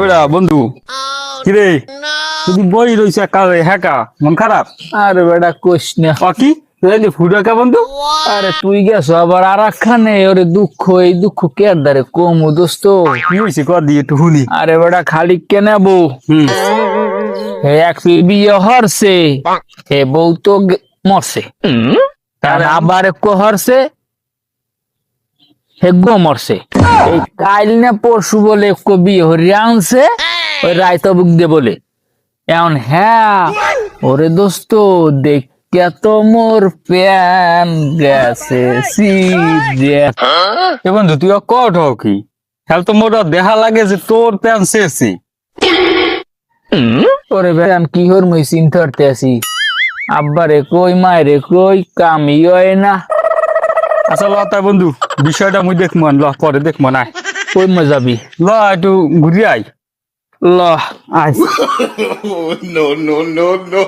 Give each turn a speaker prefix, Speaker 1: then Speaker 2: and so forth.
Speaker 1: এবারে বন্ধু কিরে তুই বই রইছে কালে হ্যাকা মন খারাপ
Speaker 2: আরে বেটা কোশ না।
Speaker 1: কি তুই ফুটো কা বন্ধু
Speaker 2: আরে তুই গেছো আবার আর একখানে ওরে দুঃখ এই দুঃখ কে দারে কমু দোস্ত।
Speaker 1: কি হয়েছে কর দিয়ে একটু শুনি।
Speaker 2: আরে বেটা খালি কেনে বউ হে এক বিয়ে হরছে হে বউ তো মরছে তার আবার এক হরছে হে গো মরছে। এই কাইল না পরশু বলে এক বিয়ে হরিয়া আনছে ওই রায়তা বুক দে বলে এখন হ্যাঁ ওরে দোস্ত দেখিয়া তো মোর প্যান গেছে
Speaker 1: এ বন্ধু তুই কট হও কি খেল তো মোটা দেখা লাগে যে তোর প্যান শেষই
Speaker 2: ওরে প্যান কি হর মুই চিন্তা করতে আছি আব্বারে কই মায়েরে কই কামি হয় না।
Speaker 1: আচ্ছা ল তাই বন্ধু বিষয়টা মুই দেখবো ল পরে দেখবো না
Speaker 2: কই মজাবি
Speaker 1: ল একটু ঘুরি আই
Speaker 2: ল
Speaker 1: আয়
Speaker 3: no, no, no, no.